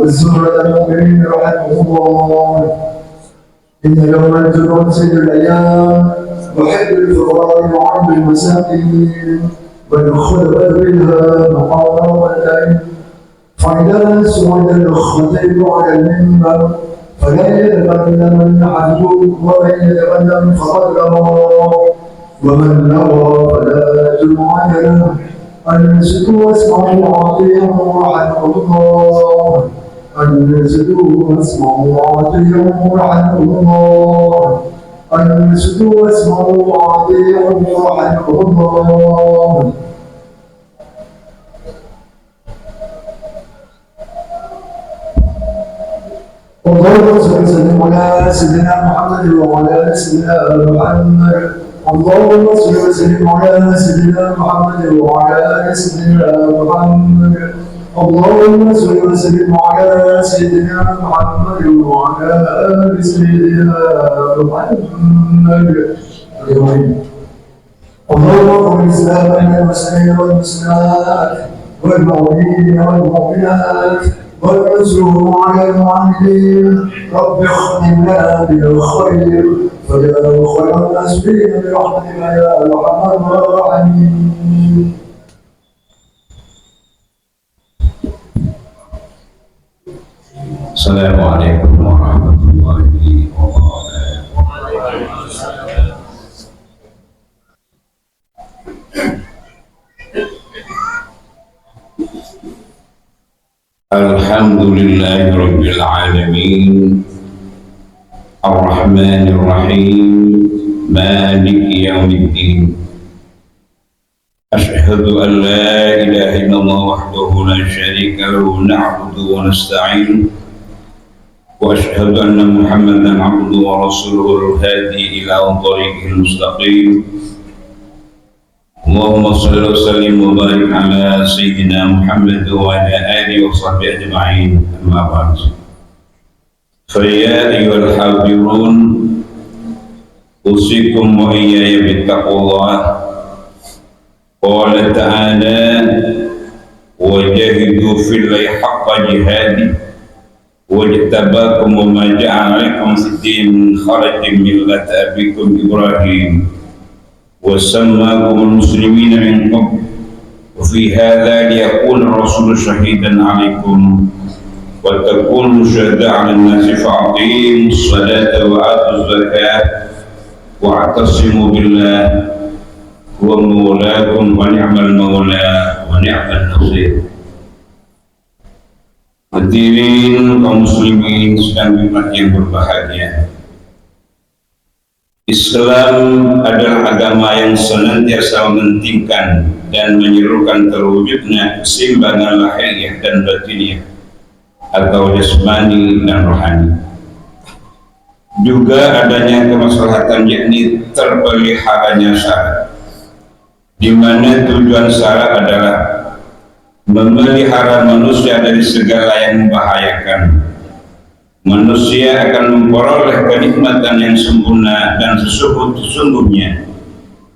والزهرة المؤمنين رحمهم الله. إن يوم الجمعة سيد الأيام وحب الفقراء وعرض المساكين ويدخل بدرها مقام العلم. فإذا سعد الخطيب على المنبر فلا يتكلم أحدكم ومن يتكلم فقد لغى ومن لغى فلا جمعة له. أنصتوا واسمعوا وأطيعوا رحمكم الله. أنصتوا واسمعوا وأطيعوا رحمكم الله. أنصتوا واسمعوا وأطيعوا رحمكم الله. اللهم صل وسلم على سيدنا محمد وعلى سيدنا محمد. اللهم صل وسلم على سيدنا محمد وعلى سيدنا محمد. اللهم صل وسلم على سيدنا محمد وعلى آل سيدنا محمد. اللهم اغفر لإسلام المسلمين والمسلمات والمؤمنين والمؤمنات وانصرهم على المعاندين. رب اختم لنا بالخير فيا خير الناس فينا برحمتك يا ارحم الراحمين. السلام عليكم ورحمة الله وبركاته. الحمد لله رب العالمين الرحمن الرحيم مالك يوم الدين. أشهد أن لا إله إلا الله وحده لا شريك له نعبد ونستعين، وأشهد أن محمدا عبده ورسوله الهادي إلى طريقه المستقيم. اللهم صل وسلم وبارك على سيدنا محمد وعلى آله وصحبه أجمعين. أما بعد، فيا أيها الحاضرون أوصيكم وإياي بتقوى الله. قال تعالى: وجاهدوا في الله حق جهاده واجتباكم وما جعل عليكم في الدين من خرج ملة أبيكم إبراهيم وسماكم المسلمين من قبل وفي هذا ليكون الرسول شهيدا عليكم وتكونوا شهداء على الناس فأقيموا الصلاة وآتوا الزكاة واعتصموا بالله هو مولاكم ونعم المولى ونعم النصير. Hadirin kaum muslimin sedang yang berbahagia, Islam adalah agama yang senantiasa mementingkan dan menyerukan terwujudnya keseimbangan lahiriah dan batiniah atau jasmani dan rohani. Juga adanya kemaslahatan, yakni terpeliharanya syara, di mana tujuan syara adalah memelihara manusia dari segala yang membahayakan. Manusia akan memperoleh kenikmatan yang sempurna dan sesungguhnya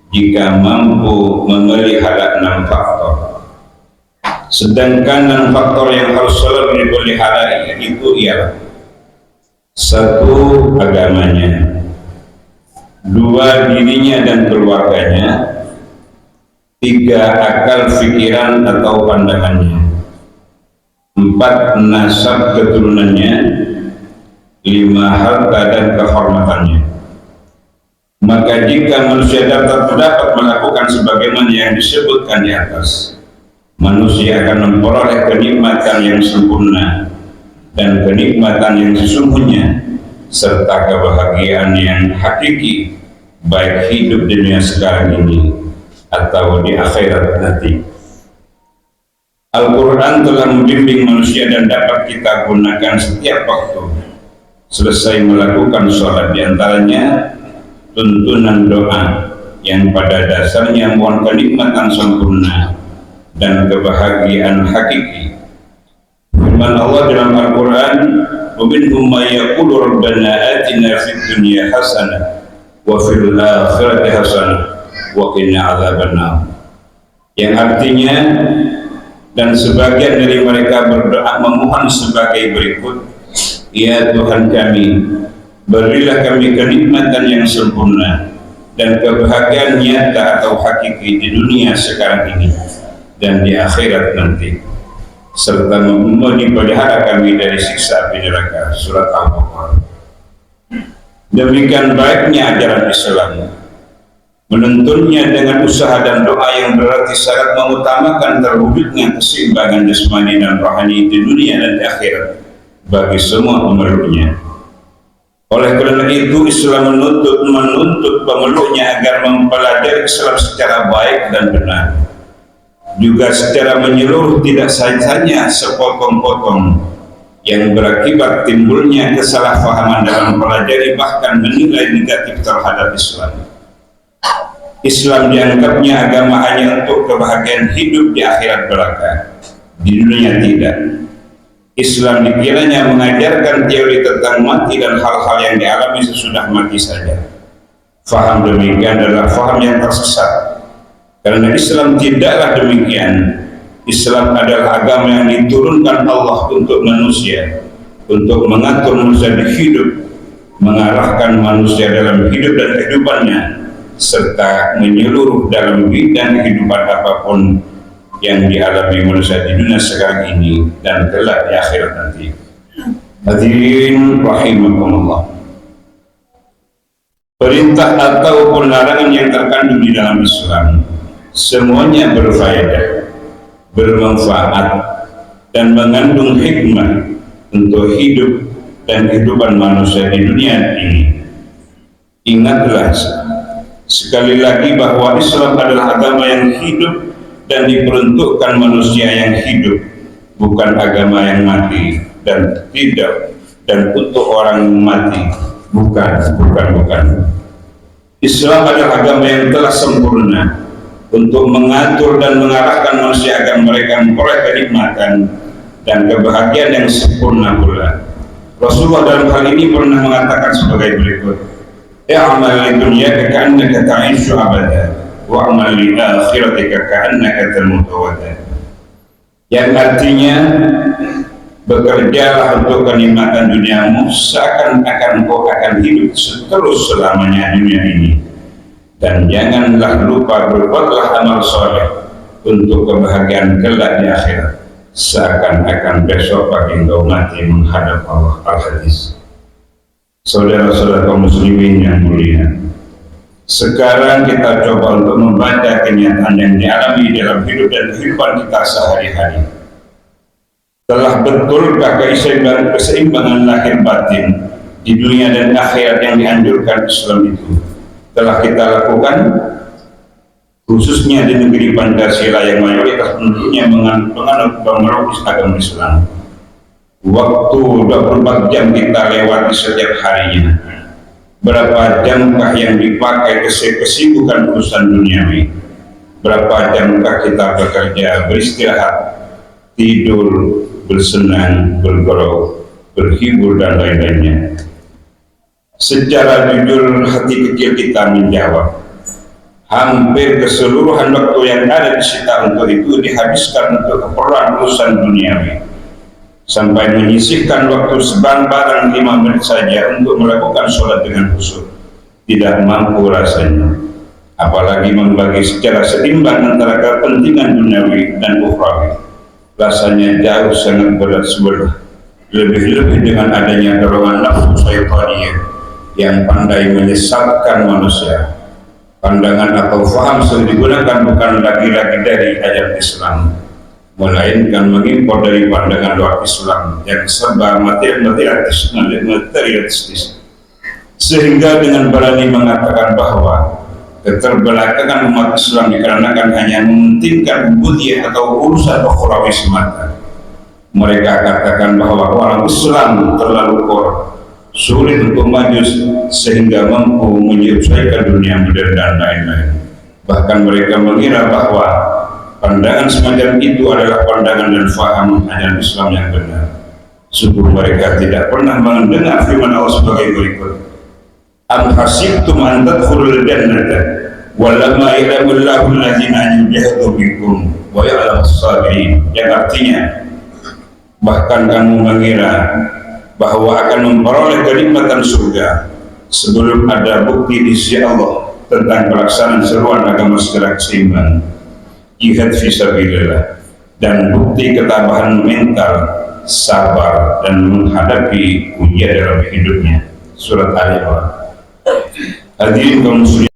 jika mampu memelihara 6 faktor. Sedangkan 6 faktor yang harus selalu dipelihara itu ialah: 1. Agamanya, 2. Dirinya dan keluarganya, 3. Akal pikiran atau pandangannya, 4. Nasab keturunannya, 5. Harta dan kehormatannya. Maka jika manusia dapat melakukan sebagaimana yang disebutkan di atas, manusia akan memperoleh kenikmatan yang sempurna dan kenikmatan yang sesungguhnya serta kebahagiaan yang hakiki, baik hidup di dunia sekarang ini atau di akhirat nanti. Al-Quran telah membimbing manusia dan dapat kita gunakan setiap waktu selesai melakukan sholat, diantaranya tuntunan doa yang pada dasarnya mohon kenikmatan sempurna dan kebahagiaan hakiki. Firman Allah dalam Al-Quran: وَمِنْهُمْ مَا يَقُولُ رَبَّنَا آتِنَا فِي الدُّنْيَا حَسَنَةً وَفِي الْآخِرَةِ حَسَنَةً وَقِنَا عَذَابَ النَّارِ. Yang artinya, Dan sebagian dari mereka berdoa memohon sebagai berikut, ya Tuhan kami, berilah kami kenikmatan yang sempurna dan kebahagiaan nyata atau hakiki di dunia sekarang ini dan di akhirat nanti, serta memelihara kami dari siksa api neraka. Surat Al-Baqarah. Demikian baiknya ajaran Islam, menuntunnya dengan usaha dan doa yang berarti syarat mengutamakan terwujudnya keseimbangan jasmani dan rohani di dunia dan di akhirat bagi semua pemeluknya. Oleh karena itu, Islam menuntut pemeluknya agar mempelajari Islam secara baik dan benar, juga secara menyeluruh, tidak saja sepotong-potong yang berakibat timbulnya kesalahpahaman dalam mempelajari bahkan menilai negatif terhadap Islam. Islam dianggapnya agama hanya untuk kebahagiaan hidup di akhirat belaka, di dunia tidak. Islam dikiranya mengajarkan teori tentang mati dan hal-hal yang dialami sesudah mati saja. Faham demikian adalah faham yang tersesat, karena Islam tidaklah demikian. Islam adalah agama yang diturunkan Allah untuk manusia, untuk mengatur manusia di hidup, mengarahkan manusia dalam hidup dan kehidupannya, serta menyeluruh dalam bidang kehidupan apapun yang dialami manusia di dunia sekarang ini dan kelak di akhirat nanti. Hadirin rahimakumullah. Perintah ataupun larangan yang terkandung di dalam Islam semuanya berfaedah, bermanfaat, dan mengandung hikmah untuk hidup dan kehidupan manusia di dunia ini. Ingatlah sekali lagi bahwa Islam adalah agama yang hidup dan diperuntukkan manusia yang hidup, bukan agama yang mati dan tidak, dan untuk orang yang mati, bukan. Islam adalah agama yang telah sempurna untuk mengatur dan mengarahkan manusia agar mereka memperoleh kenikmatan dan kebahagiaan yang sempurna pula. Rasulullah dalam hal ini pernah mengatakan sebagai berikut, "I'mal li dunyaka ka'annaka ta'ishu abada, wa'mal li akhiratika ka'annaka tamutu abada." Yang artinya, bekerjalah untuk kenikmatan duniamu seakan-akan kau akan hidup terus selamanya dunia ini, dan janganlah lupa berbuatlah amal soleh untuk kebahagiaan kelak di akhirat, seakan-akan besok pagi engkau mati menghadap Allah. Al-Hadis. Saudara-saudara kaum muslimin yang mulia, sekarang kita coba untuk membaca kenyataan yang dialami dalam hidup dan kehidupan kita sehari-hari. Telah betulkah keseimbangan lahir batin di dunia dan akhirat yang dianjurkan Islam itu telah kita lakukan, khususnya di negeri Pancasila yang mayoritas penduduknya menganut agama Islam? Waktu 24 jam kita lewati setiap harinya. Berapa jamkah yang dipakai kesibukan urusan duniawi? Berapa jamkah kita bekerja, beristirahat, tidur, bersenang, bergurau, berhibur, dan lain-lainnya? Secara jujur hati kecil kita menjawab, hampir keseluruhan waktu yang ada di kita untuk itu dihabiskan untuk keperluan urusan duniawi, sampai menyisihkan waktu sebarang 5 menit saja untuk melakukan sholat dengan khusyuk tidak mampu rasanya, apalagi membagi secara seimbang antara kepentingan duniawi dan ukhrawi. Rasanya jauh sangat berat sebelah, lebih-lebih dengan adanya dorongan nafsu syaitaniyah yang pandai menyesatkan manusia. Pandangan atau faham yang digunakan bukan lagi-lagi dari ajaran Islam, melainkan mengimpor dari pandangan luar Islam yang serba materialistis, sehingga dengan berani mengatakan bahwa keterbelakangan umat Islam dikarenakan hanya mementingkan ubudiyah atau urusan ukhrawi semata. Mereka katakan bahwa orang Islam terlalu korup, sulit untuk maju sehingga mampu menyelesaikan dunia modern dan lain-lain. Bahkan mereka mengira bahwa pandangan semacam itu adalah pandangan dan faham ajaran Islam yang benar. Sungguh mereka tidak pernah mendengar firman Allah sebagai berikut, "Am hasibtum an tadkhulul jannata Walamma ya'lamullahu allazina yujahadu bikum wa ya'lamus sabirin, yang artinya bahkan kamu mengira bahwa akan memperoleh kenikmatan surga sebelum ada bukti di sisi Allah tentang pelaksanaan seruan agama secara keseimbangan, jihad fisabilillah, dan bukti ketabahan mental, sabar dan menghadapi ujian dalam hidupnya. Surat Al-Imran. Hadirin kaum muslimin